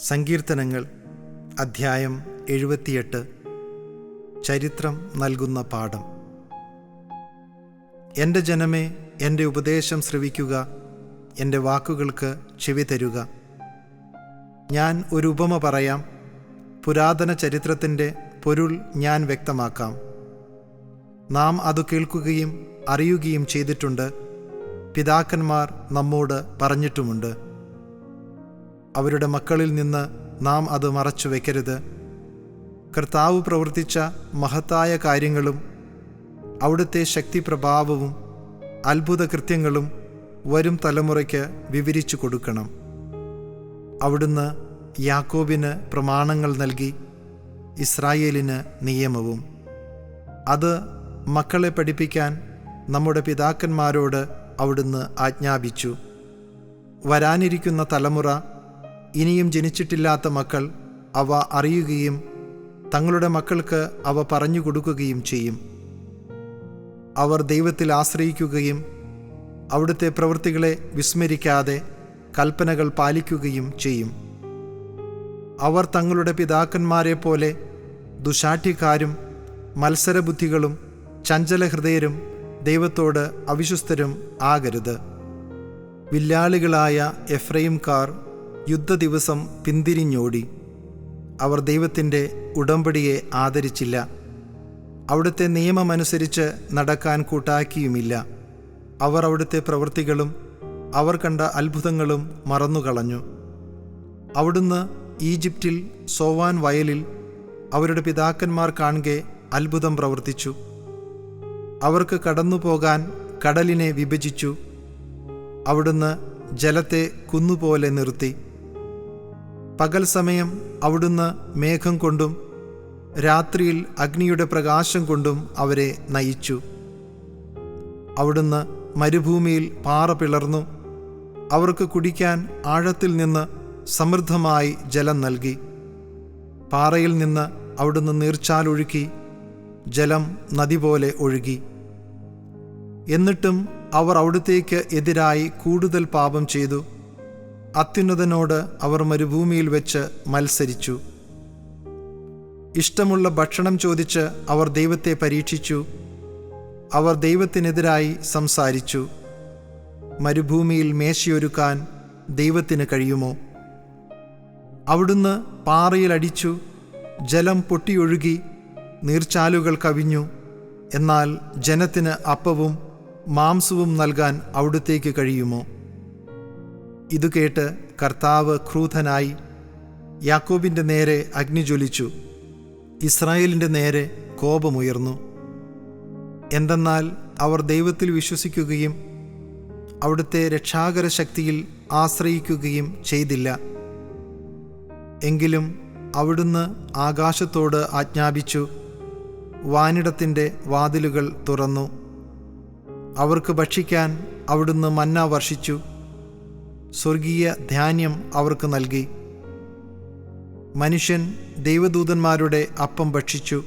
സങ്കീർത്തനങ്ങൾ അധ്യായം 78. ചരിത്രം നൽകുന്ന പാഠം. എൻ്റെ ജനമേ, എൻ്റെ ഉപദേശം ശ്രവിക്കുക, എൻ്റെ വാക്കുകൾക്ക് ചെവി തരുക. ഞാൻ ഒരു ഉപമ പറയാം, പുരാതന ചരിത്രത്തിൻ്റെ പൊരുൾ ഞാൻ വ്യക്തമാക്കാം. നാം അത് കേൾക്കുകയും അറിയുകയും ചെയ്തിട്ടുണ്ട്, പിതാക്കന്മാർ നമ്മോട് പറഞ്ഞിട്ടുമുണ്ട്. അവരുടെ മക്കളിൽ നിന്ന് നാം അത് മറച്ചു വയ്ക്കരുത്. കർത്താവ് പ്രവർത്തിച്ച മഹത്തായ കാര്യങ്ങളും അവിടുത്തെ ശക്തിപ്രഭാവവും അത്ഭുത കൃത്യങ്ങളും വരും തലമുറയ്ക്ക് വിവരിച്ചു കൊടുക്കണം. അവിടുന്ന് യാക്കോബിന് പ്രമാണങ്ങൾ നൽകി, ഇസ്രായേലിന് നിയമവും. അത് മക്കളെ പഠിപ്പിക്കാൻ നമ്മുടെ പിതാക്കന്മാരോട് അവിടുന്ന് ആജ്ഞാപിച്ചു. വരാനിരിക്കുന്ന തലമുറ, ഇനിയും ജനിച്ചിട്ടില്ലാത്ത മക്കൾ അവ അറിയുകയും തങ്ങളുടെ മക്കൾക്ക് അവ പറഞ്ഞു കൊടുക്കുകയും ചെയ്യും. അവർ ദൈവത്തിൽ ആശ്രയിക്കുകയും അവിടുത്തെ പ്രവൃത്തികളെ വിസ്മരിക്കാതെ കൽപ്പനകൾ പാലിക്കുകയും ചെയ്യും. അവർ തങ്ങളുടെ പിതാക്കന്മാരെ പോലെ ദുശാഠ്യക്കാരും മത്സരബുദ്ധികളും ചഞ്ചലഹൃദയരും ദൈവത്തോട് അവിശ്വസ്തരും ആകരുത്. വില്ലാളികളായ എഫ്രൈംകാർ യുദ്ധദിവസം പിന്തിരിഞ്ഞോടി. അവർ ദൈവത്തിൻ്റെ ഉടമ്പടിയെ ആദരിച്ചില്ല, അവിടുത്തെ നിയമമനുസരിച്ച് നടക്കാൻ കൂട്ടാക്കിയുമില്ല. അവർ അവിടുത്തെ പ്രവൃത്തികളും അവർ കണ്ട അത്ഭുതങ്ങളും മറന്നുകളഞ്ഞു. അവിടുന്ന് ഈജിപ്തിൽ സോവാൻ വയലിൽ അവരുടെ പിതാക്കന്മാർ കാൺകെ അത്ഭുതം പ്രവർത്തിച്ചു. അവർക്ക് കടന്നുപോകാൻ കടലിനെ വിഭജിച്ചു. അവിടുന്ന് ജലത്തെ കുന്നുപോലെ നിർത്തി. പകൽ സമയം അവിടുന്ന് മേഘം കൊണ്ടും രാത്രിയിൽ അഗ്നിയുടെ പ്രകാശം കൊണ്ടും അവരെ നയിച്ചു. അവിടുന്ന് മരുഭൂമിയിൽ പാറ പിളർന്നു. അവർക്ക് കുടിക്കാൻ ആഴത്തിൽ നിന്ന് സമൃദ്ധമായി ജലം നൽകി. പാറയിൽ നിന്ന് അവിടുന്ന് നീർച്ചാലൊഴുക്കി, ജലം നദി പോലെ ഒഴുകി. എന്നിട്ടും അവർ അവിടുത്തേക്ക് എതിരായി കൂടുതൽ പാപം ചെയ്തു. അത്യുന്നതനോട് അവർ മരുഭൂമിയിൽ വെച്ച് മത്സരിച്ചു. ഇഷ്ടമുള്ള ഭക്ഷണം ചോദിച്ച് അവർ ദൈവത്തെ പരീക്ഷിച്ചു. അവർ ദൈവത്തിനെതിരായി സംസാരിച്ചു. മരുഭൂമിയിൽ മേശയൊരുക്കാൻ ദൈവത്തിന് കഴിയുമോ? അവിടുന്ന് പാറയിൽ അടിച്ചു, ജലം പൊട്ടിയൊഴുകി, നീർച്ചാലുകൾ കവിഞ്ഞു. എന്നാൽ ജനത്തിന് അപ്പവും മാംസവും നൽകാൻ അവിടുത്തേക്ക് കഴിയുമോ? ഇതു കേട്ട് കർത്താവ് ക്രൂധനായി. യാക്കോബിൻ്റെ നേരെ അഗ്നി ജ്വലിച്ചു, ഇസ്രായേലിൻ്റെ നേരെ കോപമുയർന്നു. എന്തെന്നാൽ അവർ ദൈവത്തിൽ വിശ്വസിക്കുകയും അവിടുത്തെ രക്ഷാകര ശക്തിയിൽ ആശ്രയിക്കുകയും ചെയ്തില്ല. എങ്കിലും അവിടുന്ന് ആകാശത്തോട് ആജ്ഞാപിച്ചു, വാനിടത്തിൻ്റെ വാതിലുകൾ തുറന്നു. അവർക്ക് ഭക്ഷിക്കാൻ അവിടുന്ന് മന്ന വർഷിച്ചു. സ്വർഗീയ ധാന്യം അവർക്ക് നൽകി. മനുഷ്യൻ ദൈവദൂതന്മാരുടെ അപ്പം ഭക്ഷിച്ചു.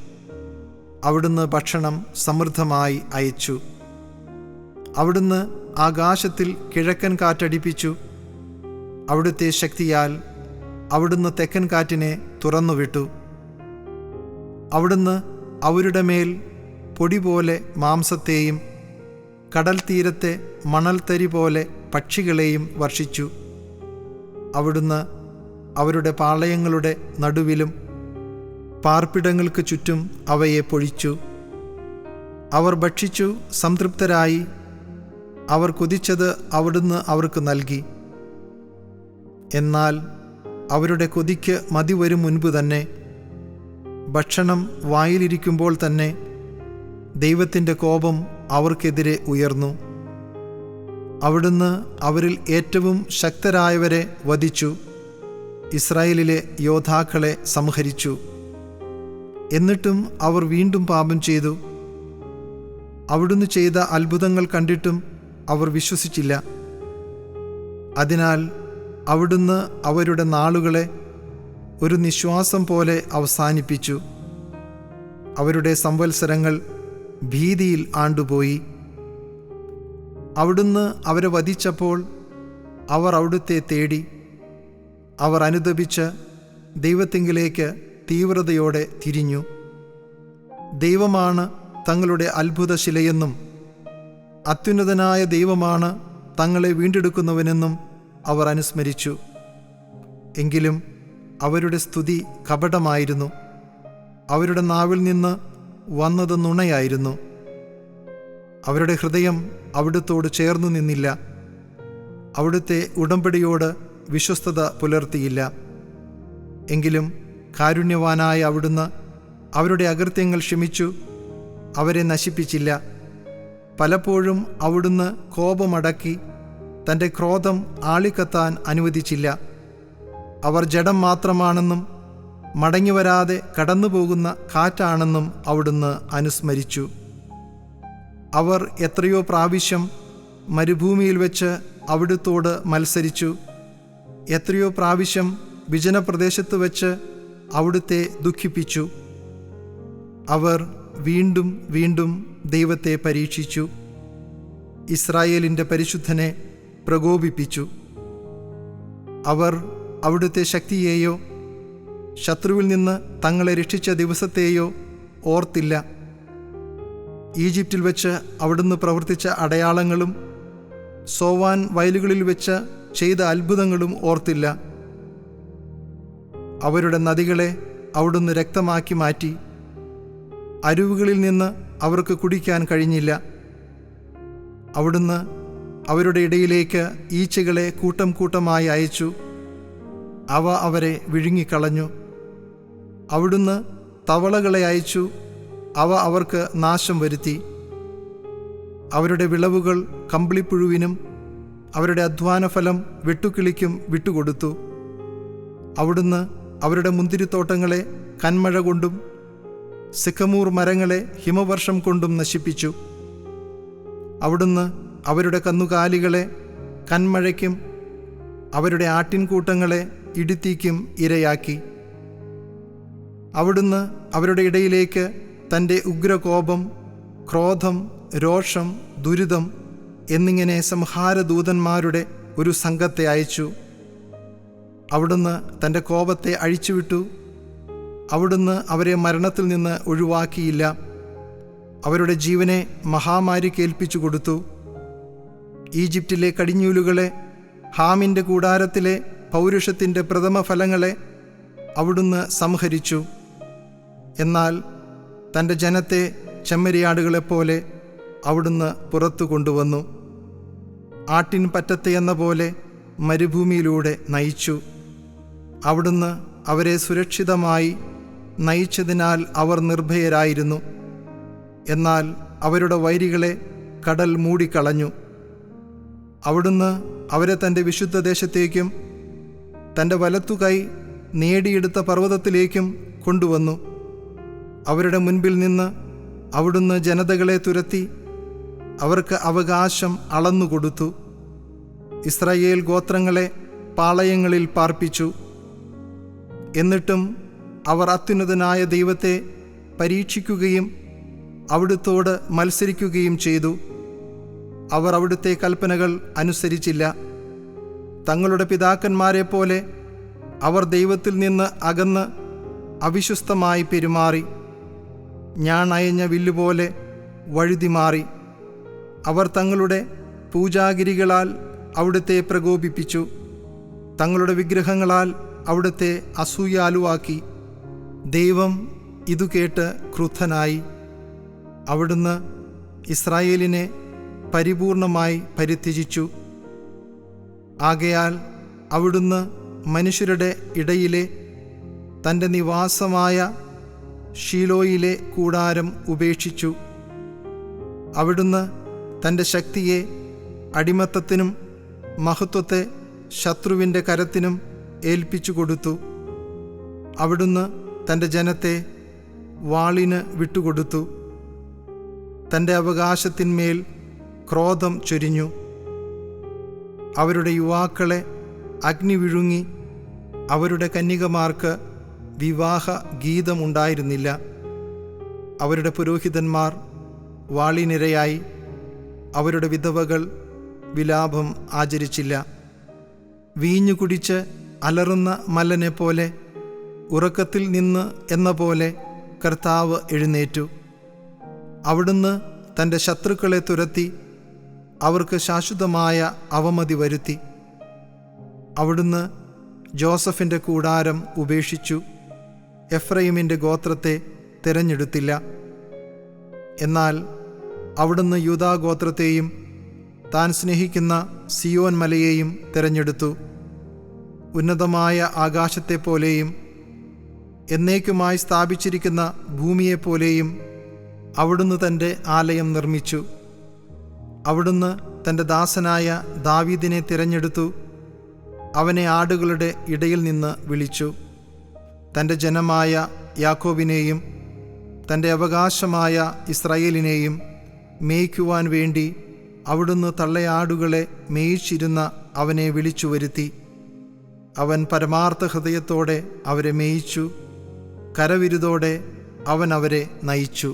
അവിടുന്ന് ഭക്ഷണം സമൃദ്ധമായി അയച്ചു. അവിടുന്ന് ആകാശത്തിൽ കിഴക്കൻ കാറ്റടിപ്പിച്ചു. അവിടുത്തെ ശക്തിയാൽ അവിടുന്ന് തെക്കൻ കാറ്റിനെ തുറന്നുവിട്ടു. അവിടുന്ന് അവരുടെ മേൽ പൊടി പോലെ മാംസത്തെയും കടൽ തീരത്തെ മണൽത്തരി പോലെ പക്ഷികളെയും വർഷിച്ചു. അവിടുന്ന് അവരുടെ പാളയങ്ങളുടെ നടുവിലും പാർപ്പിടങ്ങൾക്ക് ചുറ്റും അവയെ പൊഴിച്ചു. അവർ ഭക്ഷിച്ചു സംതൃപ്തരായി. അവർ കൊതിച്ചത് അവിടുന്ന് അവർക്ക് നൽകി. എന്നാൽ അവരുടെ കൊതിക്ക് മതി വരും മുൻപ് തന്നെ, ഭക്ഷണം വായിലിരിക്കുമ്പോൾ തന്നെ, ദൈവത്തിൻ്റെ കോപം അവർക്കെതിരെ ഉയർന്നു. അവിടുന്ന് അവരിൽ ഏറ്റവും ശക്തരായവരെ വധിച്ചു. ഇസ്രായേലിലെ യോദ്ധാക്കളെ സംഹരിച്ചു. എന്നിട്ടും അവർ വീണ്ടും പാപം ചെയ്തു. അവിടുന്ന് ചെയ്ത അത്ഭുതങ്ങൾ കണ്ടിട്ടും അവർ വിശ്വസിച്ചില്ല. അതിനാൽ അവിടുന്ന് അവരുടെ നാളുകളെ ഒരു നിശ്വാസം പോലെ അവസാനിപ്പിച്ചു. അവരുടെ സംവത്സരങ്ങൾ ഭീതിയിൽ ആണ്ടുപോയി. അവിടുന്ന് അവരെ വധിച്ചപ്പോൾ അവർ അവിടുത്തെ തേടി. അവർ അനുതപിച്ച് ദൈവത്തിങ്കിലേക്ക് തീവ്രതയോടെ തിരിഞ്ഞു. ദൈവമാണ് തങ്ങളുടെ അത്ഭുതശിലയെന്നും അത്യുന്നതനായ ദൈവമാണ് തങ്ങളെ വീണ്ടെടുക്കുന്നവനെന്നും അവർ അനുസ്മരിച്ചു. എങ്കിലും അവരുടെ സ്തുതി കപടമായിരുന്നു. അവരുടെ നാവിൽ നിന്ന് വന്നത് നുണയായിരുന്നു. അവരുടെ ഹൃദയം അവിടുത്തോട് ചേർന്നു നിന്നില്ല. അവിടുത്തെ ഉടമ്പടിയോട് വിശ്വസ്തത പുലർത്തിയില്ല. എങ്കിലും കാരുണ്യവാനായ അവിടുന്ന് അവരുടെ അകൃത്യങ്ങൾ ക്ഷമിച്ചു, അവരെ നശിപ്പിച്ചില്ല. പലപ്പോഴും അവിടുന്ന് കോപമടക്കി തൻ്റെ ക്രോധം ആളിക്കത്താൻ അനുവദിച്ചില്ല. അവർ ജഡം മാത്രമാണെന്നും മടങ്ങിവരാതെ കടന്നുപോകുന്ന കാറ്റാണെന്നും അവിടുന്ന് അനുസ്മരിച്ചു. അവർ എത്രയോ പ്രാവശ്യം മരുഭൂമിയിൽ വെച്ച് അവിടുത്തോട് മത്സരിച്ചു. എത്രയോ പ്രാവശ്യം വിജനപ്രദേശത്ത് വെച്ച് അവിടുത്തെ ദുഃഖിപ്പിച്ചു. അവർ വീണ്ടും വീണ്ടും ദൈവത്തെ പരീക്ഷിച്ചു, ഇസ്രായേലിൻ്റെ പരിശുദ്ധനെ പ്രകോപിപ്പിച്ചു. അവർ അവിടുത്തെ ശക്തിയെയോ ശത്രുവിൽ നിന്ന് തങ്ങളെ രക്ഷിച്ച ദിവസത്തെയോ ഓർത്തില്ല. ഈജിപ്തിൽ വെച്ച് അവിടുന്ന് പ്രവർത്തിച്ച അടയാളങ്ങളും സോവാൻ വയലുകളിൽ വെച്ച് ചെയ്ത അത്ഭുതങ്ങളും ഓർത്തില്ല. അവരുടെ നദികളെ അവിടുന്ന് രക്തമാക്കി മാറ്റി. അരുവികളിൽ നിന്ന് അവർക്ക് കുടിക്കാൻ കഴിഞ്ഞില്ല. അവിടുന്ന് അവരുടെ ഇടയിലേക്ക് ഈച്ചകളെ കൂട്ടം കൂട്ടമായി അയച്ചു. അവ അവരെ വിഴുങ്ങിക്കളഞ്ഞു. അവിടുന്ന് തവളകളെ അയച്ചു. അവ അവർക്ക് നാശം വരുത്തി. അവരുടെ വിളവുകൾ കമ്പിളിപ്പുഴുവിനും അവരുടെ അധ്വാനഫലം വെട്ടുക്കിളിക്കും വിട്ടുകൊടുത്തു. അവിടുന്ന് അവരുടെ മുന്തിരിത്തോട്ടങ്ങളെ കന്മഴ കൊണ്ടും സിക്കമൂർ മരങ്ങളെ ഹിമവർഷം കൊണ്ടും നശിപ്പിച്ചു. അവിടുന്ന് അവരുടെ കന്നുകാലികളെ കന്മഴയ്ക്കും അവരുടെ ആട്ടിൻകൂട്ടങ്ങളെ ഇടുത്തിക്കും ഇരയാക്കി. അവിടുന്ന് അവരുടെ ഇടയിലേക്ക് തൻ്റെ ഉഗ്രകോപം, ക്രോധം, രോഷം, ദുരിതം എന്നിങ്ങനെ സംഹാരദൂതന്മാരുടെ ഒരു സംഘത്തെ അയച്ചു. അവിടുന്ന് തൻ്റെ കോപത്തെ അഴിച്ചുവിട്ടു. അവിടുന്ന് അവരെ മരണത്തിൽ നിന്ന് ഒഴിവാക്കിയില്ല. അവരുടെ ജീവനെ മഹാമാരിക്ക് ഏൽപ്പിച്ചു കൊടുത്തു. ഈജിപ്തിലെ കടിഞ്ഞൂലുകളെ, ഹാമിൻ്റെ കൂടാരത്തിലെ പൗരുഷത്തിൻ്റെ പ്രഥമ ഫലങ്ങളെ അവിടുന്ന് സംഹരിച്ചു. എന്നാൽ തൻ്റെ ജനത്തെ ചെമ്മരിയാടുകളെപ്പോലെ അവിടുന്ന് പുറത്തു കൊണ്ടുവന്നു. ആട്ടിൻ പറ്റത്തെ എന്ന പോലെ മരുഭൂമിയിലൂടെ നയിച്ചു. അവിടുന്ന് അവരെ സുരക്ഷിതമായി നയിച്ചതിനാൽ അവർ നിർഭയരായിരുന്നു. എന്നാൽ അവരുടെ വൈരികളെ കടൽ മൂടിക്കളഞ്ഞു. അവിടുന്ന് അവരെ തൻ്റെ വിശുദ്ധദേശത്തേക്കും തൻ്റെ വലത്തുകൈ നേടിയെടുത്ത പർവ്വതത്തിലേക്കും കൊണ്ടുവന്നു. അവരുടെ മുൻപിൽ നിന്ന് അവിടുന്ന് ജനതകളെ തുരത്തി അവർക്ക് അവകാശം അളന്നുകൊടുത്തു. ഇസ്രായേൽ ഗോത്രങ്ങളെ പാളയങ്ങളിൽ പാർപ്പിച്ചു. എന്നിട്ടും അവർ അത്യുന്നതനായ ദൈവത്തെ പരീക്ഷിക്കുകയും അവിടുത്തോട് മത്സരിക്കുകയും ചെയ്തു. അവർ അവിടുത്തെ കൽപ്പനകൾ അനുസരിച്ചില്ല. തങ്ങളുടെ പിതാക്കന്മാരെ പോലെ അവർ ദൈവത്തിൽ നിന്ന് അകന്ന് അവിശ്വസ്തമായി പെരുമാറി. ഞാൻ അയഞ്ഞ വില്ലുപോലെ വഴുതിമാറി. അവർ തങ്ങളുടെ പൂജാഗിരികളാൽ അവിടുത്തെ പ്രകോപിപ്പിച്ചു. തങ്ങളുടെ വിഗ്രഹങ്ങളാൽ അവിടുത്തെ അസൂയാലുവാക്കി. ദൈവം ഇതു കേട്ട് ക്രുദ്ധനായി. അവിടുന്ന് ഇസ്രായേലിനെ പരിപൂർണമായി പരിത്യജിച്ചു. ആകയാൽ അവിടുന്ന് മനുഷ്യരുടെ ഇടയിലെ തൻ്റെ നിവാസമായ ഷീലോയിലെ കൂടാരം ഉപേക്ഷിച്ചു. അവിടുന്ന് തൻ്റെ ശക്തിയെ അടിമത്തത്തിനും മഹത്വത്തെ ശത്രുവിൻ്റെ കരത്തിനും ഏൽപ്പിച്ചു കൊടുത്തു. അവിടുന്ന് തൻ്റെ ജനത്തെ വാളിന് വിട്ടുകൊടുത്തു. തൻ്റെ അവകാശത്തിന്മേൽ ക്രോധം ചൊരിഞ്ഞു. അവരുടെ യുവാക്കളെ അഗ്നി വിഴുങ്ങി. അവരുടെ കന്യകമാർക്ക് വിവാഹ ഗീതമുണ്ടായിരുന്നില്ല. അവരുടെ പുരോഹിതന്മാർ വാളിനിരയായി. അവരുടെ വിധവകൾ വിലാപം ആചരിച്ചില്ല. വീഞ്ഞു കുടിച്ച് അലറുന്ന മല്ലനെ പോലെ, ഉറക്കത്തിൽ നിന്ന് എന്ന പോലെ കർത്താവ് എഴുന്നേറ്റു. അവിടുന്ന് തൻ്റെ ശത്രുക്കളെ തുരത്തി അവർക്ക് ശാശ്വതമായ അവമതി വരുത്തി. അവിടുന്ന് ജോസഫിൻ്റെ കൂടാരം ഉപേക്ഷിച്ചു, എഫ്രൈമിൻ്റെ ഗോത്രത്തെ തിരഞ്ഞെടുത്തില്ല. എന്നാൽ അവിടുന്ന് യൂദാഗോത്രത്തെയും താൻ സ്നേഹിക്കുന്ന സിയോൻ മലയെയും തിരഞ്ഞെടുത്തു. ഉന്നതമായ ആകാശത്തെപ്പോലെയും എന്നേക്കുമായി സ്ഥാപിച്ചിരിക്കുന്ന ഭൂമിയെപ്പോലെയും അവിടുന്ന് തൻ്റെ ആലയം നിർമ്മിച്ചു. അവിടുന്ന് തൻ്റെ ദാസനായ ദാവീദിനെ തിരഞ്ഞെടുത്തു, അവനെ ആടുകളുടെ ഇടയിൽ നിന്ന് വിളിച്ചു. തൻ്റെ ജനമായ യാക്കോബിനെയും തൻ്റെ അവകാശമായ ഇസ്രായേലിനെയും മേയ്ക്കുവാൻ വേണ്ടി അവിടുന്ന് തള്ളയാടുകളെ മേയിച്ചിരുന്ന അവനെ വിളിച്ചു വരുത്തി. അവൻ പരമാർത്ഥ ഹൃദയത്തോടെ അവരെ മേയിച്ചു, കരവിരുതോടെ അവൻ അവരെ നയിച്ചു.